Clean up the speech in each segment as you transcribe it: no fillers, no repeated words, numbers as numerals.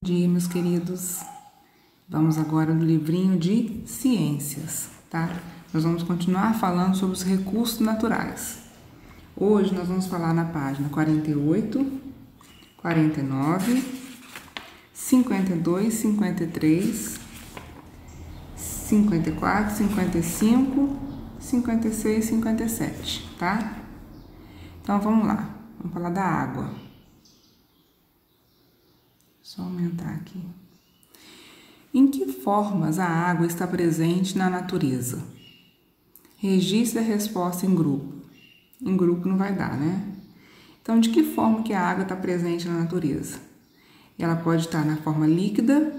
Bom dia, meus queridos. Vamos agora no livrinho de ciências, tá? Nós vamos continuar falando sobre os recursos naturais. Hoje nós vamos falar na página 48, 49, 52, 53, 54, 55, 56 e 57, tá? Então vamos lá, vamos falar da água. Só aumentar aqui. Em que formas a água está presente na natureza? Registre a resposta em grupo. Em grupo não vai dar, né? Então, de que forma que a água está presente na natureza? Ela pode estar na forma líquida,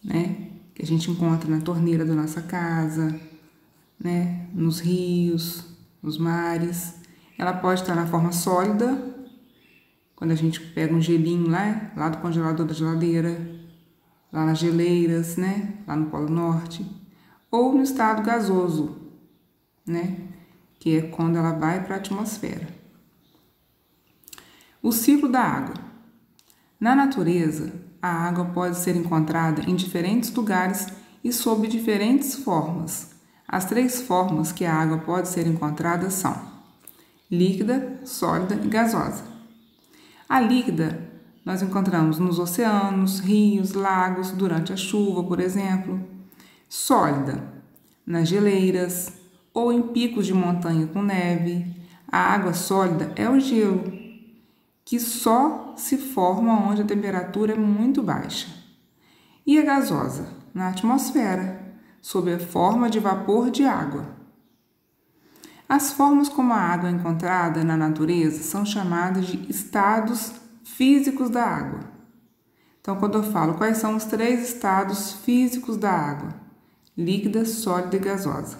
né? Que a gente encontra na torneira da nossa casa, né? Nos rios, nos mares. Ela pode estar na forma sólida, quando a gente pega um gelinho lá do congelador da geladeira, lá nas geleiras, né? Lá no Polo Norte. Ou no estado gasoso, né? Que é quando ela vai para a atmosfera. O ciclo da água. Na natureza, a água pode ser encontrada em diferentes lugares e sob diferentes formas. As três formas que a água pode ser encontrada são líquida, sólida e gasosa. A líquida nós encontramos nos oceanos, rios, lagos, durante a chuva, por exemplo. Sólida, nas geleiras ou em picos de montanha com neve. A água sólida é o gelo, que só se forma onde a temperatura é muito baixa. E a gasosa, na atmosfera, sob a forma de vapor de água. As formas como a água é encontrada na natureza são chamadas de estados físicos da água. Então, quando eu falo quais são os três estados físicos da água: líquida, sólida e gasosa.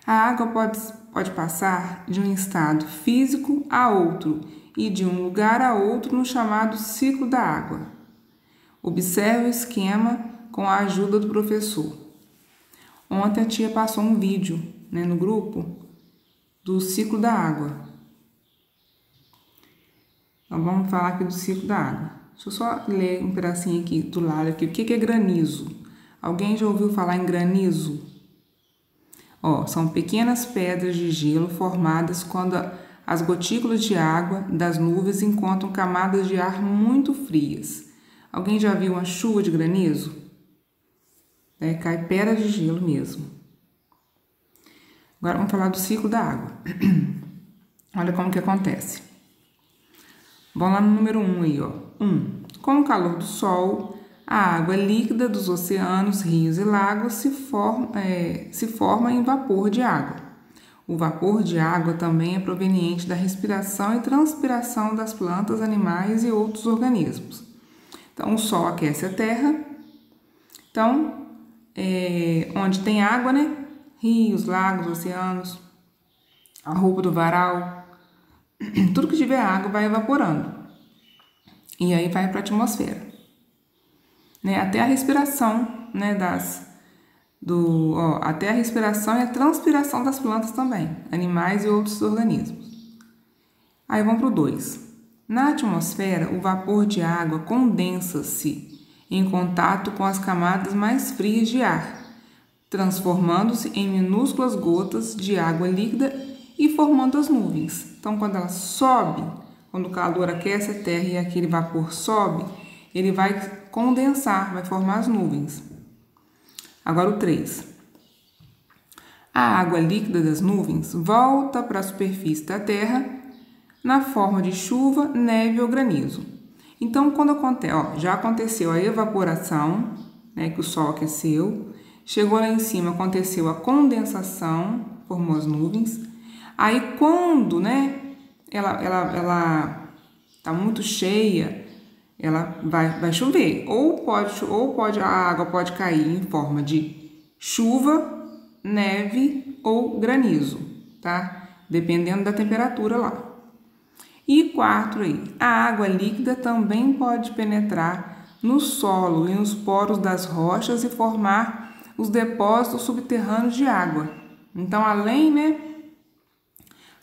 A água pode passar de um estado físico a outro e de um lugar a outro no chamado ciclo da água. Observe o esquema com a ajuda do professor. Ontem a tia passou um vídeo, né, no grupo do ciclo da água. Então vamos falar aqui do ciclo da água. Deixa eu só ler um pedacinho aqui do lado aqui. O que é granizo? Alguém já ouviu falar em granizo? São pequenas pedras de gelo formadas quando as gotículas de água das nuvens encontram camadas de ar muito frias. Alguém já viu uma chuva de granizo? Cai pedra de gelo mesmo. Agora vamos falar do ciclo da água. Olha como que acontece. Vamos lá no número 1 aí, ó. 1. Com o calor do sol, a água líquida dos oceanos, rios e lagos se forma em vapor de água. O vapor de água também é proveniente da respiração e transpiração das plantas, animais e outros organismos. Então, o sol aquece a terra. Então, onde tem água, né? Rios, lagos, oceanos, a roupa do varal, tudo que tiver água vai evaporando. E aí vai para a atmosfera. Né? Até a respiração, né, até a respiração e a transpiração das plantas também, animais e outros organismos. Aí vamos para o 2. Na atmosfera, o vapor de água condensa-se em contato com as camadas mais frias de ar, transformando-se em minúsculas gotas de água líquida e formando as nuvens. Então, quando ela sobe, quando o calor aquece a terra e aquele vapor sobe, ele vai condensar, vai formar as nuvens. Agora o 3. A água líquida das nuvens volta para a superfície da terra na forma de chuva, neve ou granizo. Então, quando acontece, já aconteceu a evaporação, né, que o sol aqueceu, chegou lá em cima, aconteceu a condensação, formou as nuvens. Aí quando, né, ela tá muito cheia, ela vai chover. A água pode cair em forma de chuva, neve ou granizo, tá? Dependendo da temperatura lá. E 4 aí, a água líquida também pode penetrar no solo e nos poros das rochas e formar os depósitos subterrâneos de água. Então, além, né,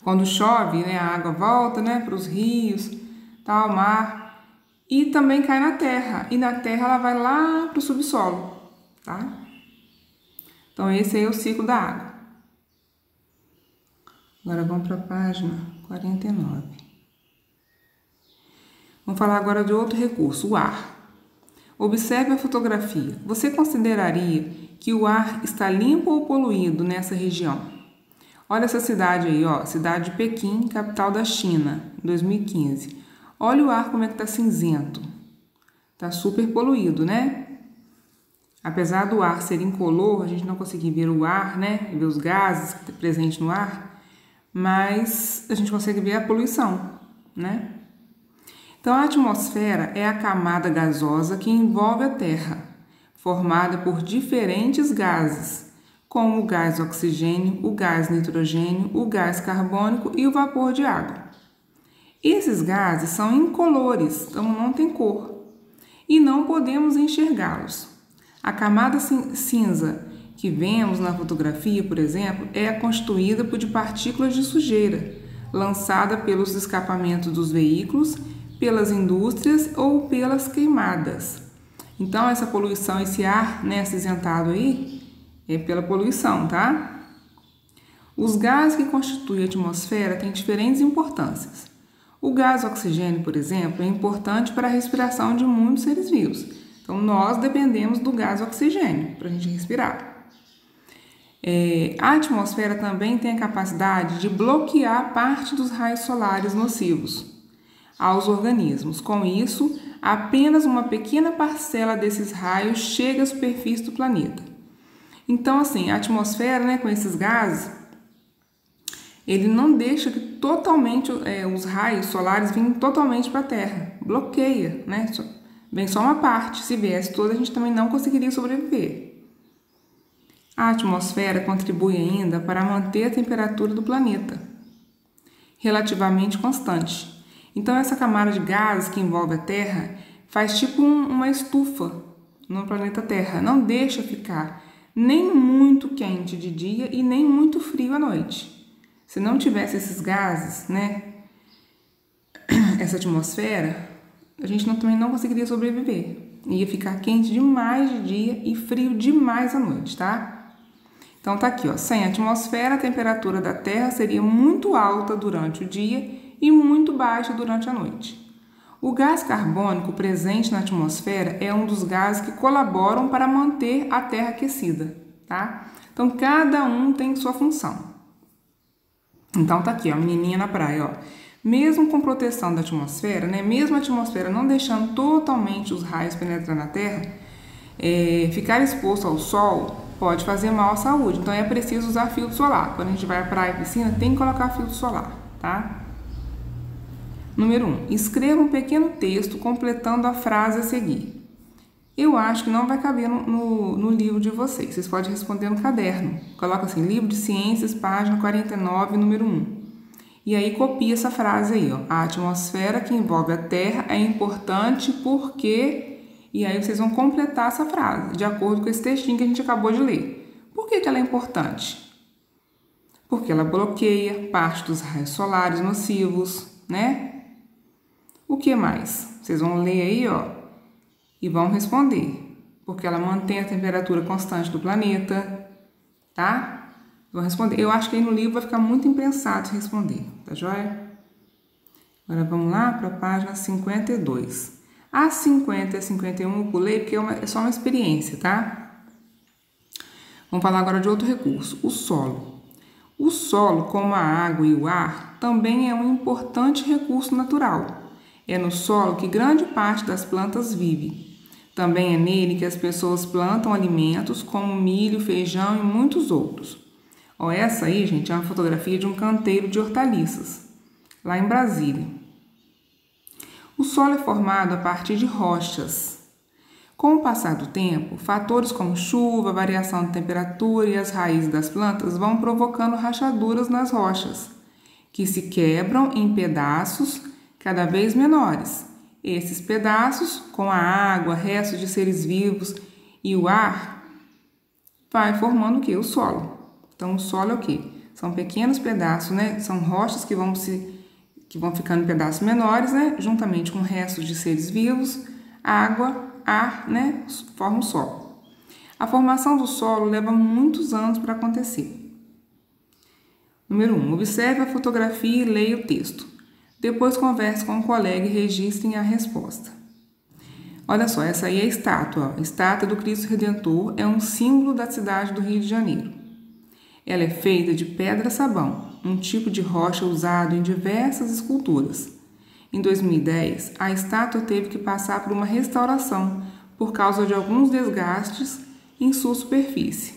quando chove, né, a água volta, né, para os rios, tal, mar, e também cai na terra, e na terra ela vai lá para o subsolo, tá? Então, esse aí é o ciclo da água. Agora vamos para a página 49. Vamos falar agora de outro recurso, o ar. Observe a fotografia. Você consideraria que o ar está limpo ou poluído nessa região? Olha essa cidade aí, ó, cidade de Pequim, capital da China, 2015. Olha o ar como é que tá cinzento. Tá super poluído, né? Apesar do ar ser incolor, a gente não conseguir ver o ar, né? Ver os gases que estão presentes no ar, mas a gente consegue ver a poluição, né? Então, a atmosfera é a camada gasosa que envolve a Terra, formada por diferentes gases, como o gás oxigênio, o gás nitrogênio, o gás carbônico e o vapor de água. Esses gases são incolores, então não tem cor, e não podemos enxergá-los. A camada cinza que vemos na fotografia, por exemplo, é constituída por partículas de sujeira, lançada pelos escapamentos dos veículos, pelas indústrias ou pelas queimadas. Então, essa poluição, esse ar, né, acinzentado aí, é pela poluição, tá? Os gases que constituem a atmosfera têm diferentes importâncias. O gás oxigênio, por exemplo, é importante para a respiração de muitos seres vivos. Então, nós dependemos do gás oxigênio para a gente respirar. A atmosfera também tem a capacidade de bloquear parte dos raios solares nocivos aos organismos. Com isso, apenas uma pequena parcela desses raios chega à superfície do planeta. Então, assim, a atmosfera, né, com esses gases, ele não deixa que totalmente os raios solares venham totalmente para a Terra. Bloqueia, né? Vem só uma parte. Se viesse toda, a gente também não conseguiria sobreviver. A atmosfera contribui ainda para manter a temperatura do planeta relativamente constante. Então, essa camada de gases que envolve a Terra faz tipo uma estufa no planeta Terra. Não deixa ficar nem muito quente de dia e nem muito frio à noite. Se não tivesse esses gases, né, essa atmosfera, a gente também não conseguiria sobreviver. Ia ficar quente demais de dia e frio demais à noite, tá? Então tá aqui, ó, sem atmosfera, a temperatura da Terra seria muito alta durante o dia e muito baixa durante a noite. O gás carbônico presente na atmosfera é um dos gases que colaboram para manter a Terra aquecida, tá? Então cada um tem sua função. Então tá aqui, ó, a menininha na praia, ó. Mesmo com proteção da atmosfera, né? Mesmo a atmosfera não deixando totalmente os raios penetrar na Terra, ficar exposto ao sol pode fazer mal à saúde. Então é preciso usar filtro solar. Quando a gente vai à praia e piscina, tem que colocar filtro solar, tá? Número 1. Escreva um pequeno texto completando a frase a seguir. Eu acho que não vai caber no livro de vocês. Vocês podem responder no caderno. Coloca assim, livro de ciências, página 49, número 1. E aí copia essa frase aí, ó. A atmosfera que envolve a Terra é importante porque... E aí vocês vão completar essa frase, de acordo com esse textinho que a gente acabou de ler. Por que ela é importante? Porque ela bloqueia parte dos raios solares nocivos, né? O que mais? Vocês vão ler aí, ó, e vão responder. Porque ela mantém a temperatura constante do planeta, tá? Vão responder. Eu acho que aí no livro vai ficar muito impensado responder, tá joia? Agora vamos lá para a página 52. A 50 e a 51 eu pulei porque é só uma experiência, tá? Vamos falar agora de outro recurso, o solo. O solo, como a água e o ar, também é um importante recurso natural. É no solo que grande parte das plantas vive. Também é nele que as pessoas plantam alimentos como milho, feijão e muitos outros. Ó, essa aí, gente, é uma fotografia de um canteiro de hortaliças, lá em Brasília. O solo é formado a partir de rochas. Com o passar do tempo, fatores como chuva, variação de temperatura e as raízes das plantas vão provocando rachaduras nas rochas, que se quebram em pedaços cada vez menores. Esses pedaços, com a água, restos de seres vivos e o ar, vai formando o quê? O solo. Então, o solo é o quê? São pequenos pedaços, né? São rochas que vão se que vão ficando em pedaços menores, né? Juntamente com restos de seres vivos, água, ar, né? Forma o solo. A formação do solo leva muitos anos para acontecer. Número 1. Observe a fotografia e leia o texto. Depois converse com um colega e registrem a resposta. Olha só, essa aí é a estátua. A estátua do Cristo Redentor é um símbolo da cidade do Rio de Janeiro. Ela é feita de pedra-sabão, um tipo de rocha usado em diversas esculturas. Em 2010, a estátua teve que passar por uma restauração por causa de alguns desgastes em sua superfície.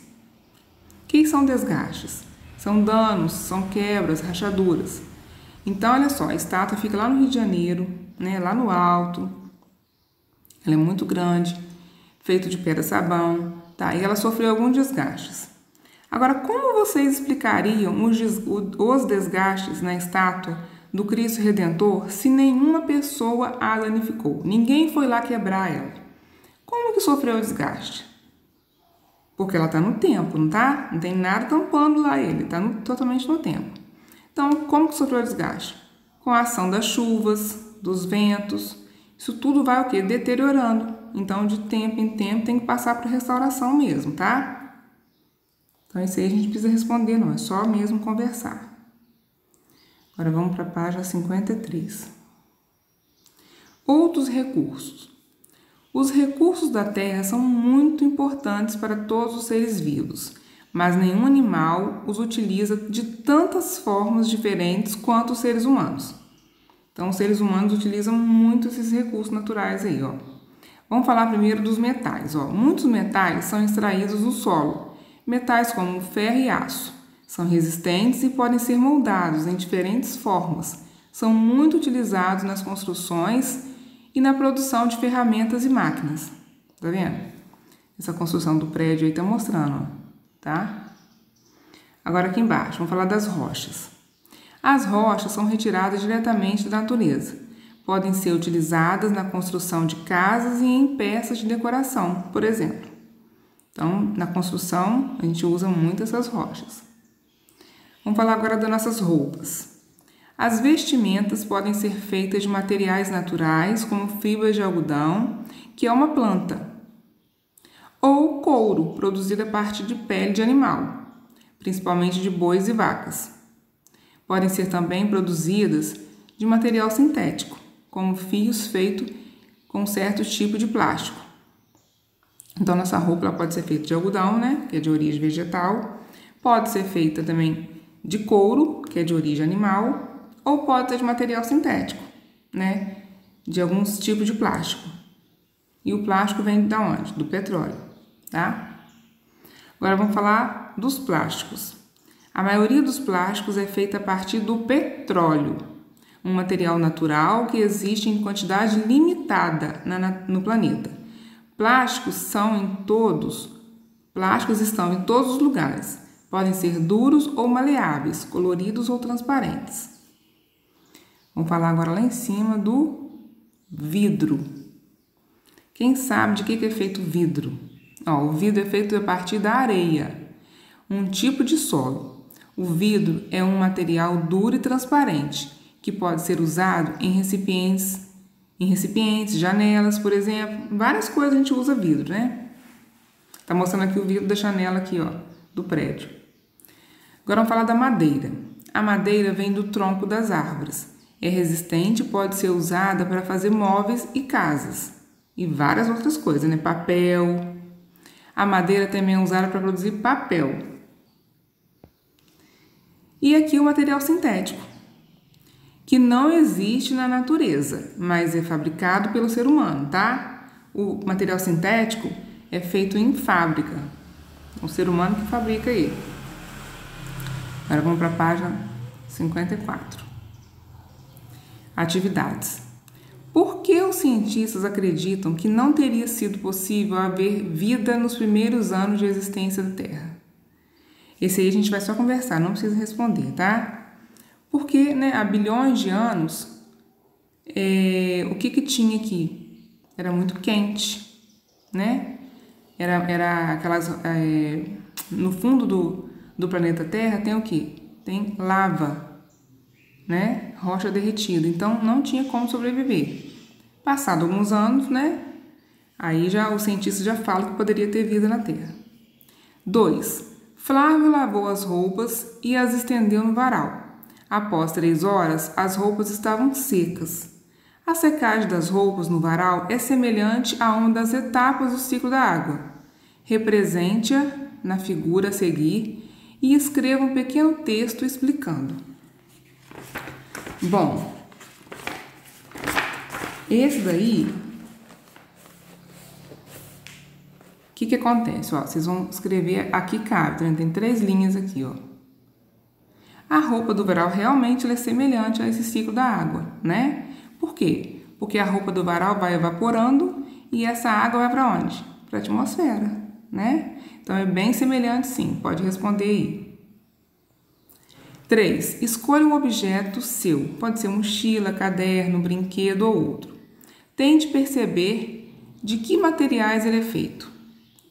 O que são desgastes? São danos, são quebras, rachaduras. Então, olha só, a estátua fica lá no Rio de Janeiro, né, lá no alto. Ela é muito grande, feita de pedra-sabão, tá? E ela sofreu alguns desgastes. Agora, como vocês explicariam os desgastes na estátua do Cristo Redentor se nenhuma pessoa a danificou? Ninguém foi lá quebrar ela. Como que sofreu o desgaste? Porque ela está no tempo, não tá? Não tem nada tampando lá ele, está totalmente no tempo. Então, como que sofreu o desgaste? Com a ação das chuvas, dos ventos, isso tudo vai o quê? Deteriorando. Então, de tempo em tempo, tem que passar por restauração mesmo, tá? Então, isso aí a gente precisa responder, não é só mesmo conversar. Agora, vamos para a página 53. Outros recursos. Os recursos da Terra são muito importantes para todos os seres vivos, mas nenhum animal os utiliza de tantas formas diferentes quanto os seres humanos. Então, os seres humanos utilizam muito esses recursos naturais aí, ó. Vamos falar primeiro dos metais, ó. Muitos metais são extraídos do solo. Metais como ferro e aço são resistentes e podem ser moldados em diferentes formas. São muito utilizados nas construções e na produção de ferramentas e máquinas. Tá vendo? Essa construção do prédio aí tá mostrando, ó, tá? Agora aqui embaixo, vamos falar das rochas. As rochas são retiradas diretamente da natureza. Podem ser utilizadas na construção de casas e em peças de decoração, por exemplo. Então, na construção, a gente usa muito essas rochas. Vamos falar agora das nossas roupas. As vestimentas podem ser feitas de materiais naturais, como fibras de algodão, que é uma planta, ou couro, produzido a partir de pele de animal, principalmente de bois e vacas. Podem ser também produzidas de material sintético, como fios feitos com certo tipo de plástico. Então, nossa roupa ela pode ser feita de algodão, né, que é de origem vegetal, pode ser feita também de couro, que é de origem animal, ou pode ser de material sintético, né, de alguns tipos de plástico. E o plástico vem de onde? Do petróleo, tá? Agora vamos falar dos plásticos. A maioria dos plásticos é feita a partir do petróleo, um material natural que existe em quantidade limitada no planeta. Plásticos estão em todos os lugares. Podem ser duros ou maleáveis, coloridos ou transparentes. Vamos falar agora lá em cima do vidro. Quem sabe de que é feito o vidro? Ó, o vidro é feito a partir da areia, um tipo de solo. O vidro é um material duro e transparente, que pode ser usado em recipientes, janelas, por exemplo. Várias coisas a gente usa vidro, né? Tá mostrando aqui o vidro da janela aqui, ó, do prédio. Agora vamos falar da madeira. A madeira vem do tronco das árvores. É resistente e pode ser usada para fazer móveis e casas. E várias outras coisas, né? Papel. A madeira também é usada para produzir papel. E aqui o material sintético, que não existe na natureza, mas é fabricado pelo ser humano, tá? O material sintético é feito em fábrica. O ser humano que fabrica ele. Agora vamos para a página 54. Atividades. Por que os cientistas acreditam que não teria sido possível haver vida nos primeiros anos de existência da Terra? Esse aí a gente vai só conversar, não precisa responder, tá? Porque, né, há bilhões de anos, o que tinha aqui? Era muito quente, né? Era aquelas... no fundo do planeta Terra tem o quê? Tem lava. né? Rocha derretida, então não tinha como sobreviver. Passado alguns anos, né? Aí já os cientistas já falam que poderia ter vida na Terra. 2. Flávio lavou as roupas e as estendeu no varal. Após 3 horas, as roupas estavam secas. A secagem das roupas no varal é semelhante a uma das etapas do ciclo da água. Represente-a na figura a seguir e escreva um pequeno texto explicando. Bom, esse daí, o que acontece? Ó, vocês vão escrever, aqui cabe, tem 3 linhas aqui, ó. A roupa do varal realmente ela é semelhante a esse ciclo da água, né? Por quê? Porque a roupa do varal vai evaporando e essa água vai para onde? Para a atmosfera, né? Então é bem semelhante, sim. Pode responder aí. 3. Escolha um objeto seu. Pode ser mochila, caderno, brinquedo ou outro. Tente perceber de que materiais ele é feito.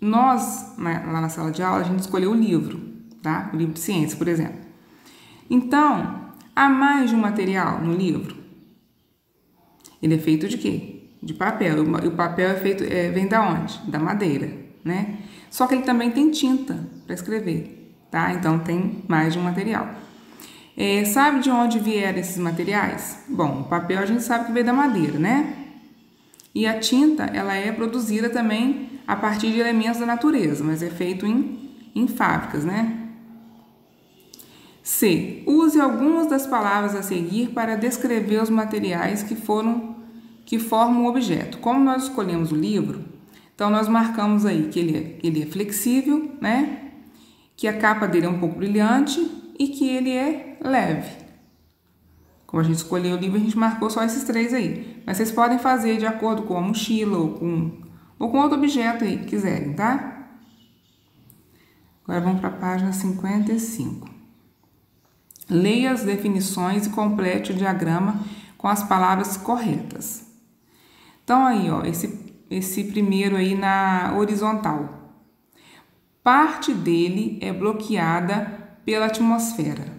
Nós, lá na sala de aula, a gente escolheu o livro, tá? O livro de ciência, por exemplo. Então, há mais de um material no livro? Ele é feito de quê? De papel. E o papel vem da onde? Da madeira, né? Só que ele também tem tinta para escrever, tá? Então, tem mais de um material. Sabe de onde vieram esses materiais? Bom, o papel a gente sabe que veio da madeira, né? E a tinta, ela é produzida também a partir de elementos da natureza, mas é feito em fábricas, né? C. Use algumas das palavras a seguir para descrever os materiais que formam o objeto. Como nós escolhemos o livro, então nós marcamos aí que ele é flexível, né? Que a capa dele é um pouco brilhante e que ele é leve. Como a gente escolheu o livro, a gente marcou só esses 3 aí. Mas vocês podem fazer de acordo com a mochila ou com outro objeto aí que quiserem, tá? Agora vamos para a página 55. Leia as definições e complete o diagrama com as palavras corretas. Então, aí, ó, esse primeiro aí na horizontal. Parte dele é bloqueada pela atmosfera.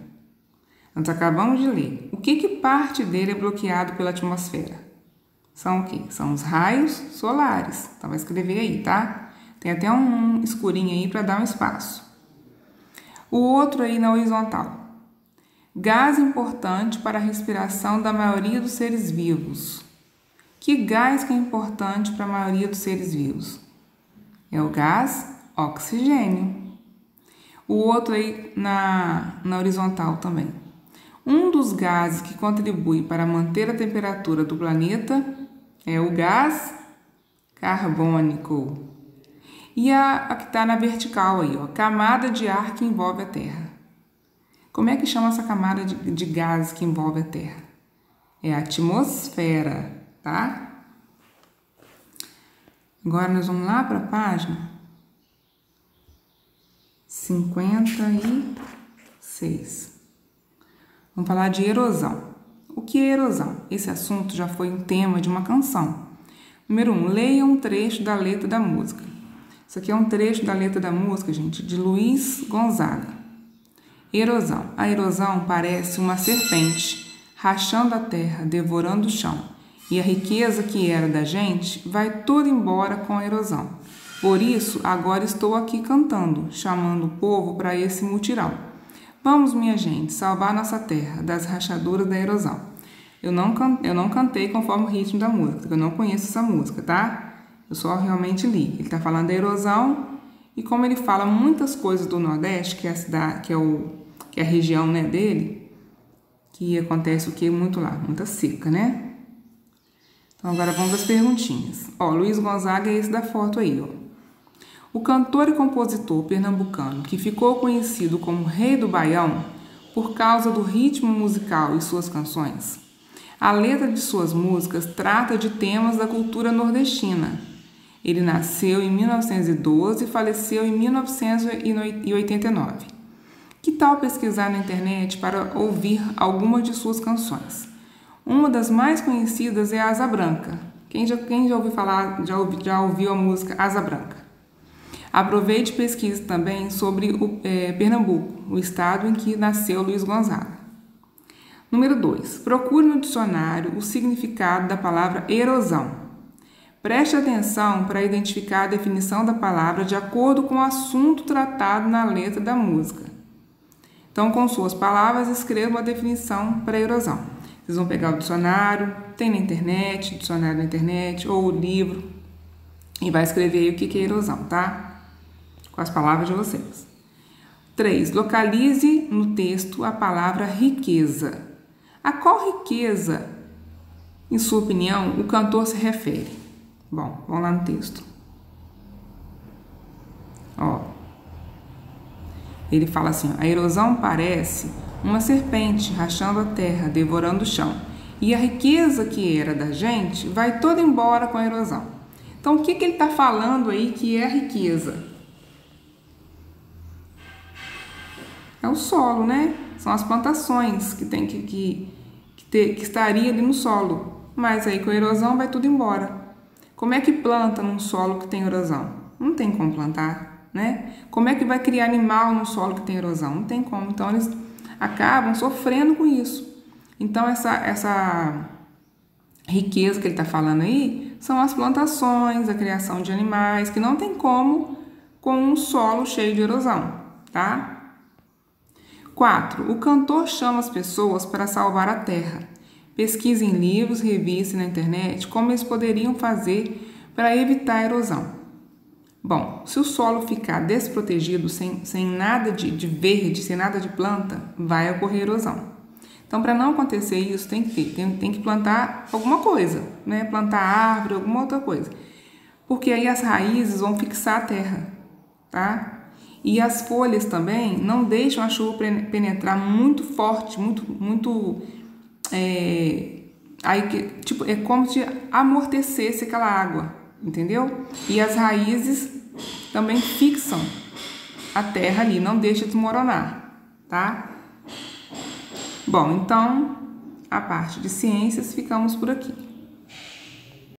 Nós acabamos de ler. O que parte dele é bloqueado pela atmosfera? São o quê? São os raios solares. Então, vai escrever aí, tá? Tem até um escurinho aí para dar um espaço. O outro aí na horizontal. Gás importante para a respiração da maioria dos seres vivos. Que gás que é importante para a maioria dos seres vivos? É o gás oxigênio. O outro aí na horizontal também. Um dos gases que contribui para manter a temperatura do planeta é o gás carbônico. E a que está na vertical aí, ó, camada de ar que envolve a Terra. Como é que chama essa camada de gases que envolve a Terra? É a atmosfera, tá? Agora nós vamos lá para a página 56. Vamos falar de erosão. O que é erosão? Esse assunto já foi um tema de uma canção. Número 1, leia um trecho da letra da música. Isso aqui é um trecho da letra da música, gente, de Luiz Gonzaga. Erosão. A erosão parece uma serpente, rachando a terra, devorando o chão. E a riqueza que era da gente vai toda embora com a erosão. Por isso, agora estou aqui cantando, chamando o povo para esse mutirão. Vamos, minha gente, salvar nossa terra das rachaduras da erosão. Eu não cantei conforme o ritmo da música, porque eu não conheço essa música, tá? Eu só realmente li. Ele está falando da erosão e como ele fala muitas coisas do Nordeste, que é a cidade, que é a região, né, dele, que acontece o que muito lá, muita seca, né? Então agora vamos às perguntinhas. Ó, Luiz Gonzaga é esse da foto aí, ó. O cantor e compositor pernambucano que ficou conhecido como Rei do Baião por causa do ritmo musical e suas canções. A letra de suas músicas trata de temas da cultura nordestina. Ele nasceu em 1912 e faleceu em 1989. Que tal pesquisar na internet para ouvir algumas de suas canções? Uma das mais conhecidas é Asa Branca. Quem já ouviu falar, já ouviu a música Asa Branca? Aproveite e pesquise também sobre Pernambuco, o estado em que nasceu Luiz Gonzaga. Número 2. Procure no dicionário o significado da palavra erosão. Preste atenção para identificar a definição da palavra de acordo com o assunto tratado na letra da música. Então, com suas palavras, escreva uma definição para erosão. Vocês vão pegar o dicionário, tem na internet, dicionário na internet, ou o livro, e vai escrever aí o que é erosão, tá? Com as palavras de vocês. 3. Localize no texto a palavra riqueza. A qual riqueza, em sua opinião, o cantor se refere? Bom, vamos lá no texto. Ó, ele fala assim: a erosão parece uma serpente rachando a terra, devorando o chão. E a riqueza que era da gente vai toda embora com a erosão. Então, o que ele está falando aí que é a riqueza? É o solo, né? São as plantações que tem que estaria ali no solo. Mas aí com a erosão vai tudo embora. Como é que planta num solo que tem erosão? Não tem como plantar, né? Como é que vai criar animal num solo que tem erosão? Não tem como. Então, eles acabam sofrendo com isso. Então, essa riqueza que ele está falando aí são as plantações, a criação de animais, que não tem como com um solo cheio de erosão, tá? 4. O cantor chama as pessoas para salvar a terra. Pesquise em livros, revistas e na internet como eles poderiam fazer para evitar a erosão. Bom, se o solo ficar desprotegido, sem nada de verde, sem nada de planta, vai ocorrer erosão. Então, para não acontecer isso, tem que plantar alguma coisa, né? Plantar árvore, alguma outra coisa. Porque aí as raízes vão fixar a terra, tá? E as folhas também não deixam a chuva penetrar muito forte, é como se amortecesse aquela água, entendeu? E as raízes também fixam a terra ali, não deixa desmoronar, tá? Bom, então, a parte de ciências ficamos por aqui.